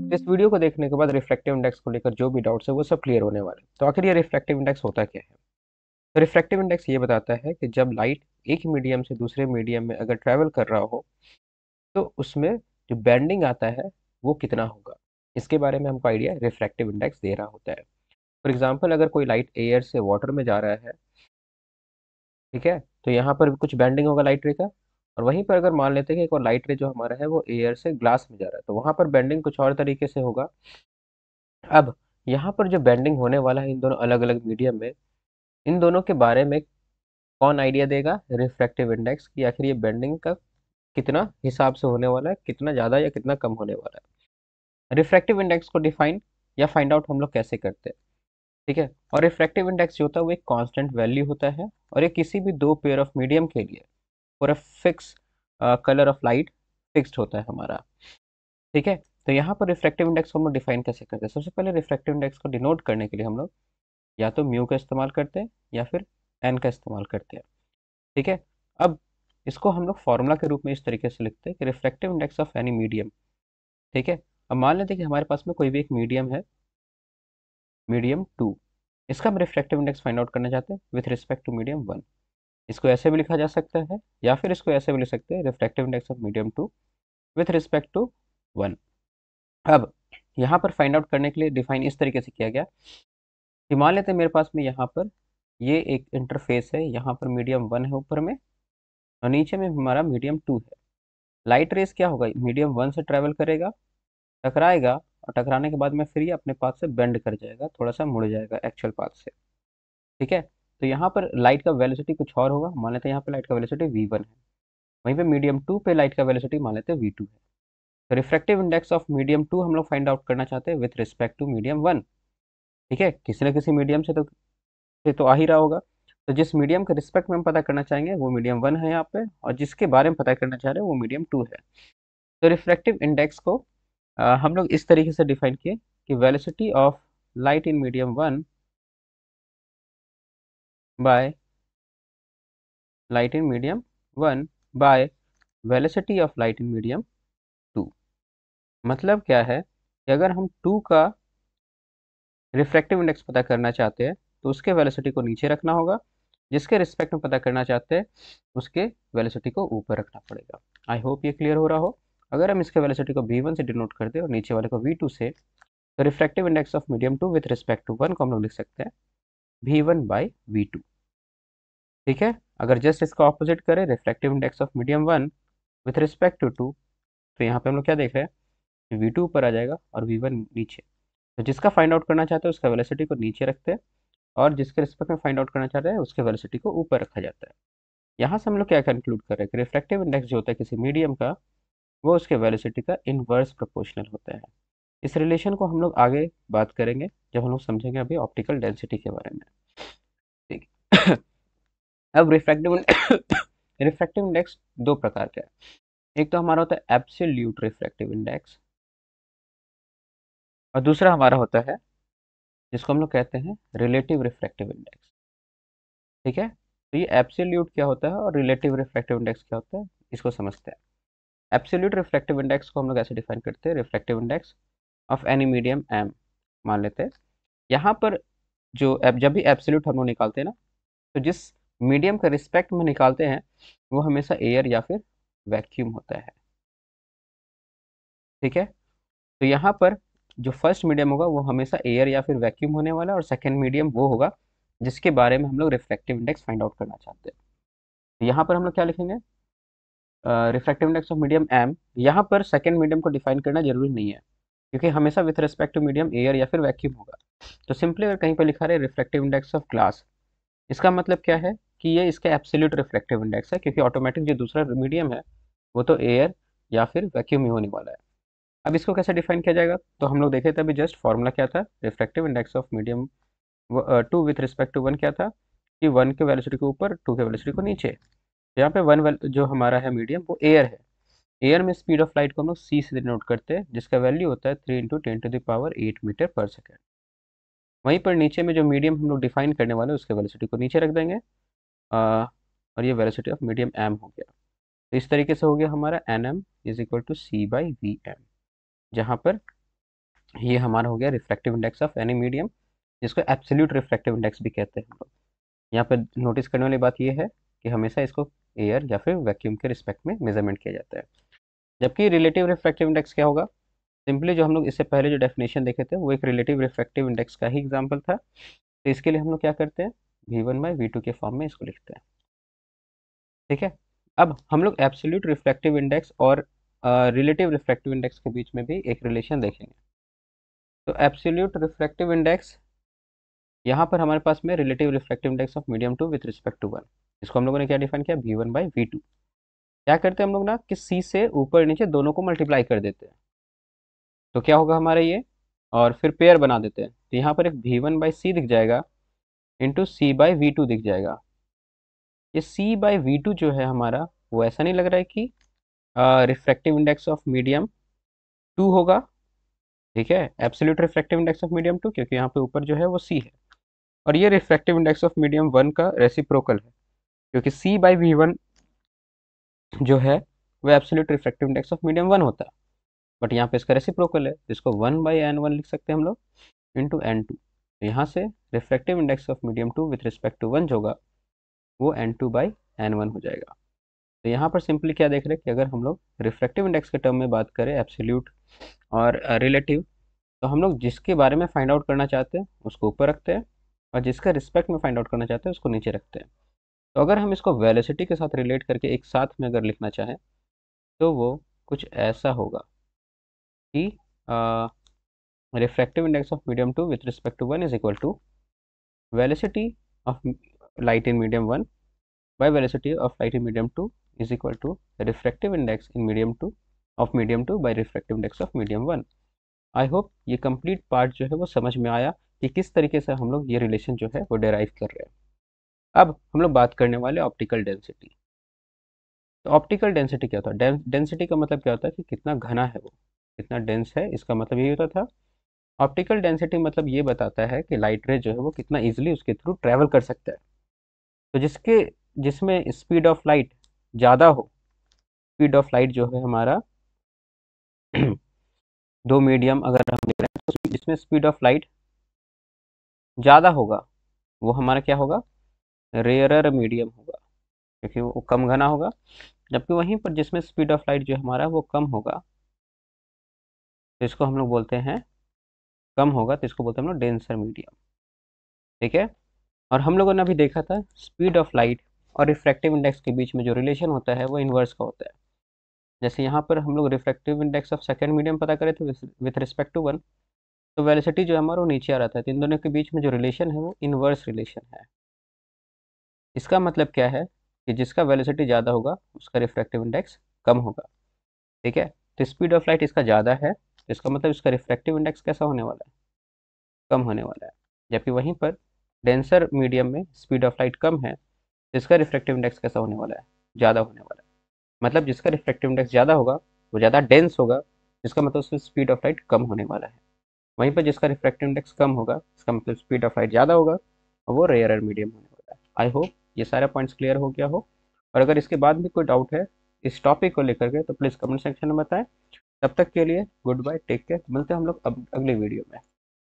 तो इस वीडियो को देखने के बाद रिफ्रैक्टिव इंडेक्स को लेकर जो भी डाउट्स है वो सब क्लियर होने वाले हैं। तो आखिर ये रिफ्रैक्टिव इंडेक्स होता क्या है? तो रिफ्रैक्टिव इंडेक्स ये बताता है कि जब लाइट एक मीडियम से दूसरे मीडियम में अगर ट्रैवल कर रहा हो तो उसमें जो बेंडिंग आता है वो कितना होगा, इसके बारे में हमको आइडिया रिफ्रैक्टिव इंडेक्स दे रहा होता है। फॉर एग्जाम्पल, अगर कोई लाइट एयर से वाटर में जा रहा है, ठीक है, तो यहाँ पर कुछ बेंडिंग होगा लाइट रे का। और वहीं पर अगर मान लेते हैं कि एक और लाइट रे जो हमारा है वो एयर से ग्लास में जा रहा है, तो वहाँ पर बेंडिंग कुछ और तरीके से होगा। अब यहाँ पर जो बेंडिंग होने वाला है इन दोनों अलग अलग मीडियम में, इन दोनों के बारे में कौन आइडिया देगा? रिफ्रैक्टिव इंडेक्स की आखिर ये बेंडिंग का कितना हिसाब से होने वाला है, कितना ज़्यादा या कितना कम होने वाला है। रिफ्रैक्टिव इंडेक्स को डिफाइन या फाइंड आउट हम लोग कैसे करते हैं, ठीक है। और रिफ्रैक्टिव इंडेक्स जो होता है वो एक कांस्टेंट वैल्यू होता है, और ये किसी भी दो पेयर ऑफ मीडियम के लिए for a fix colour of light fixed होता है हमारा, ठीक है। तो यहाँ पर रिफ्रैक्टिव इंडेक्स को हम लोग डिफाइन कैसे करते हैं? सबसे पहले रिफ्रैक्टिव इंडेक्स को डिनोट करने के लिए हम लोग या तो म्यू का इस्तेमाल करते हैं या फिर एन का इस्तेमाल करते हैं, ठीक है। अब इसको हम लोग फॉर्मूला के रूप में इस तरीके से लिखते हैं कि refractive index of any medium, ठीक है। अब मान लेते हैं कि हमारे पास में कोई भी एक मीडियम है, मीडियम टू, इसका हम रिफ्रैक्टिव इंडेक्स फाइंड आउट करना चाहते हैं with respect to medium one. इसको ऐसे भी लिखा जा सकता है या फिर इसको ऐसे भी लिख सकते हैं, refractive index of medium two with respect to one. अब यहाँ पर फाइंड आउट करने के लिए डिफाइन इस तरीके से किया गया कि मान लेते हैं मेरे पास में यहाँ पर ये एक इंटरफेस है, यहाँ पर मीडियम वन है ऊपर में और नीचे में हमारा मीडियम टू है। लाइट रेस क्या होगा, मीडियम वन से ट्रेवल करेगा, टकराएगा, और टकराने के बाद में फिर ये अपने पाथ से बेंड कर जाएगा, थोड़ा सा मुड़ जाएगा एक्चुअल पाथ से, ठीक है। तो यहाँ पर लाइट का वेलोसिटी कुछ और होगा, मान लेते हैं यहाँ पे लाइट का वेलोसिटी v1 है, वहीं पे मीडियम टू पे लाइट का वेलोसिटी मान लेते हैं v2 है। तो refractive index of medium two हम लोग फाइंड आउट करना चाहते हैं with respect to medium one, ठीक है। किसी न किसी मीडियम से तो आ ही रहा होगा। तो जिस मीडियम के रिस्पेक्ट में हम पता करना चाहेंगे वो मीडियम वन है यहाँ पे, और जिसके बारे में पता करना चाह रहे हैं वो मीडियम टू है। तो रिफ्रैक्टिव इंडेक्स को हम लोग इस तरीके से डिफाइन किए कि velocity of light in medium one by light in medium one by velocity of light in medium two. मतलब क्या है कि अगर हम टू का रिफ्रैक्टिव इंडेक्स पता करना चाहते हैं तो उसके वेलोसिटी को नीचे रखना होगा, जिसके रिस्पेक्ट में पता करना चाहते हैं उसके वेलोसिटी को ऊपर रखना पड़ेगा। आई होप ये क्लियर हो रहा हो। अगर हम इसके वेलोसिटी को v1 से डिनोट कर दें और नीचे वाले को v2 से, तो refractive index of medium two with respect to one को हम लोग लिख सकते हैं v1 बाई v2, ठीक है। अगर जस्ट इसका ऑपोजिट करें, refractive index of medium one with respect to two, तो यहाँ पे हम लोग क्या देख रहे हैं, v2 ऊपर आ जाएगा और v1 नीचे। तो जिसका फाइंड आउट करना चाहते हैं उसका वेलोसिटी को नीचे रखते हैं, और जिसके रिस्पेक्ट में फाइंड आउट करना चाहते हैं उसके वेलोसिटी को ऊपर रखा जाता है। यहाँ से हम लोग क्या कंक्लूड कर रहे हैं कि रिफ्रैक्टिव इंडेक्स जो होता है किसी मीडियम का, वो उसके वेलोसिटी का इनवर्स प्रोपोर्शनल होता है। इस रिलेशन को हम लोग आगे बात करेंगे जब हम लोग समझेंगे अभी ऑप्टिकल डेंसिटी के बारे में, ठीक है। अब रिफ्रैक्टिव रिफ्रैक्टिव इंडेक्स दो प्रकार का है। एक तो हमारा होता है एब्सोल्यूट रिफ्रैक्टिव इंडेक्स, और दूसरा हमारा होता है जिसको हम लोग कहते हैं रिलेटिव रिफ्रैक्टिव इंडेक्स, ठीक है। तो ये एब्सोल्यूट क्या होता है और रिलेटिव रिफ्रैक्टिव इंडेक्स क्या होता है, इसको समझते हैं। एब्सोल्यूट रिफ्रैक्टिव इंडेक्स को हम लोग ऐसे डिफाइन करते हैं, refractive index of any medium M, मान लेते हैं। यहाँ पर जब भी एब्सोल्यूट हम लोग निकालते हैं ना, तो जिस मीडियम का रिस्पेक्ट में निकालते हैं वो हमेशा एयर या फिर वैक्यूम होता है, ठीक है। तो यहाँ पर जो फर्स्ट मीडियम होगा वो हमेशा एयर या फिर वैक्यूम होने वाला है, और सेकेंड मीडियम वो होगा जिसके बारे में हम लोग रिफ्रैक्टिव इंडेक्स फाइंड आउट करना चाहते हैं। तो यहाँ पर हम लोग क्या लिखेंगे, refractive index of medium M. यहाँ पर सेकेंड मीडियम को डिफाइन करना जरूरी नहीं है, क्योंकि हमेशा with respect to medium air या फिर वैक्यूम होगा। तो सिंपली अगर कहीं पर लिखा रहे रिफ्रैक्टिव इंडेक्स ऑफ ग्लास, इसका मतलब क्या है कि ये इसका एब्सोल्यूट रिफ्रैक्टिव इंडेक्स है, क्योंकि ऑटोमेटिक जो दूसरा मीडियम है वो तो एयर या फिर वैक्यूम ही होने वाला है। अब इसको कैसे डिफाइन किया जाएगा, तो हम लोग देखे थे अभी जस्ट फॉर्मूला क्या था, refractive index of medium two with respect to one क्या था कि वन के वेलोसिटी के ऊपर, टू के वेलोसिटी को नीचे। यहाँ पे जो हमारा है मीडियम वो एयर है। एयर में स्पीड ऑफ लाइट को हम लोग सी से डिनोट करते हैं, जिसका वैल्यू होता है 3 × 10⁻⁸ मीटर पर सेकेंड। वहीं पर नीचे में जो मीडियम हम लोग डिफाइन करने वाले हैं उसके वेलोसिटी को नीचे रख देंगे, और ये वेलोसिटी ऑफ मीडियम एम हो गया। तो इस तरीके से हो गया हमारा N M is equal to C by V M, जहाँ पर ये हमारा हो गया refractive index of any medium, जिसको एब्सोल्यूट रिफ्रैक्टिव इंडेक्स भी कहते हैं हम लोग। यहाँ पे नोटिस करने वाली बात ये है कि हमेशा इसको एयर या फिर वैक्यूम के रिस्पेक्ट में मेजरमेंट किया जाता है। जबकि रिलेटिव रिफ्रैक्टिव इंडेक्स क्या होगा? सिंपली जो हम लोग इससे पहले जो डेफिनेशन देखे थे वो एक रिलेटिव रिफ्रैक्टिव इंडेक्स का ही एग्जांपल था। तो इसके लिए हम लोग क्या करते हैं, V1/V2 के फॉर्म में इसको लिखते हैं। ठीक है। अब हम लोग एब्सोल्यूट रिफ्रैक्टिव इंडेक्स और रिलेटिव रिफ्रैक्टिव इंडेक्स के बीच में भी एक रिलेशन देखेंगे। तो एब्सोल्यूट रिफ्रैक्टिव इंडेक्स, यहाँ पर हमारे पास में relative refractive index of medium two with respect to one, इसको हम लोगों ने क्या डिफाइन किया, V1/V2। क्या करते हैं हम लोग ना कि C से ऊपर नीचे दोनों को मल्टीप्लाई कर देते हैं, तो क्या होगा हमारा ये, और फिर पेयर बना देते हैं, तो यहाँ पर एक V1/C दिख जाएगा इंटू C/V2 दिख जाएगा। ये C/V2 जो है हमारा, वो ऐसा नहीं लग रहा है कि refractive index of medium two होगा। ठीक है, absolute refractive index of medium two, क्योंकि यहाँ पे ऊपर जो है वो C है, और ये refractive index of medium one का रेसिप्रोकल है, क्योंकि C/V1 जो है वो absolute refractive index of medium one होता है, बट यहाँ पे इसका रेसिप्रोकल है, जिसको 1/N1 लिख सकते हैं हम लोग इंटू N2। तो यहाँ से refractive index of medium two with respect to one जो होगा वो N2/N1 हो जाएगा। तो यहाँ पर सिंपली क्या देख रहे हैं कि अगर हम लोग रिफ्रैक्टिव इंडेक्स के टर्म में बात करें एब्सोल्यूट और रिलेटिव, तो हम लोग जिसके बारे में फाइंड आउट करना चाहते हैं उसको ऊपर रखते हैं, और जिसका रिस्पेक्ट में फाइंड आउट करना चाहते हैं उसको नीचे रखते हैं। तो अगर हम इसको वेलोसिटी के साथ रिलेट करके एक साथ में अगर लिखना चाहें तो वो कुछ ऐसा होगा कि refractive index of medium two with respect to one is equal to velocity of light in medium one by velocity of light in medium two is equal to refractive index in medium two of medium two by refractive index of medium one. I hope ये complete part जो है वो समझ में आया कि किस तरीके से हम लोग ये रिलेशन जो है वो डेराइव कर रहे हैं। अब हम लोग बात करने वाले ऑप्टिकल डेंसिटी। तो ऑप्टिकल डेंसिटी क्या होता है? डेंसिटी का मतलब क्या होता है कि कितना घना है वो, कितना डेंस है, इसका मतलब यही होता था। ऑप्टिकल डेंसिटी मतलब ये बताता है कि लाइट रे जो है वो कितना इजीली उसके थ्रू ट्रैवल कर सकता है। तो जिसमें स्पीड ऑफ लाइट ज़्यादा हो, स्पीड ऑफ लाइट जो है हमारा दो मीडियम अगर हम ले रहे हैं तो जिसमें स्पीड ऑफ लाइट ज़्यादा होगा वो हमारा क्या होगा, रेयरर मीडियम होगा, क्योंकि वो कम घना होगा। जबकि वहीं पर जिसमें स्पीड ऑफ लाइट जो हमारा वो कम होगा, तो इसको हम लोग बोलते हैं, कम होगा तो इसको बोलते हैं हम लोग डेंसर मीडियम। ठीक है। और हम लोगों ने अभी देखा था स्पीड ऑफ लाइट और रिफ्रैक्टिव इंडेक्स के बीच में जो रिलेशन होता है वो इन्वर्स का होता है। जैसे यहाँ पर हम लोग refractive index of second medium पता करे थे विथ रिस्पेक्ट टू वन, तो वेलोसिटी जो है हमारा वो नीचे आ रहा था, तो इन दोनों के बीच में जो रिलेशन है वो इन्वर्स रिलेशन है। इसका मतलब क्या है कि जिसका वेलोसिटी ज़्यादा होगा उसका रिफ्रैक्टिव इंडेक्स कम होगा। ठीक है। तो स्पीड ऑफ लाइट इसका ज़्यादा है, तो इसका मतलब इसका रिफ्रैक्टिव इंडेक्स कैसा होने वाला है, कम होने वाला है। जबकि वहीं पर डेंसर मीडियम में स्पीड ऑफ लाइट कम है, तो इसका रिफ्रैक्टिव इंडेक्स कैसा होने वाला है, ज़्यादा होने वाला है। मतलब जिसका रिफ्रैक्टिव इंडेक्स ज़्यादा होगा वो ज़्यादा डेंस होगा, जिसका मतलब उसकी स्पीड ऑफ लाइट कम होने वाला है। वहीं पर जिसका रिफ्रैक्टिव इंडेक्स कम होगा इसका मतलब स्पीड ऑफ लाइट ज़्यादा होगा और वो रेयर मीडियम होने वाला है। आई होप ये सारा पॉइंट्स क्लियर हो गया हो, और अगर इसके बाद भी कोई डाउट है इस टॉपिक को लेकर के तो प्लीज़ कमेंट सेक्शन में बताएं। तब तक के लिए गुड बाय, टेक केयर, मिलते हैं हम लोग अब अगले वीडियो में।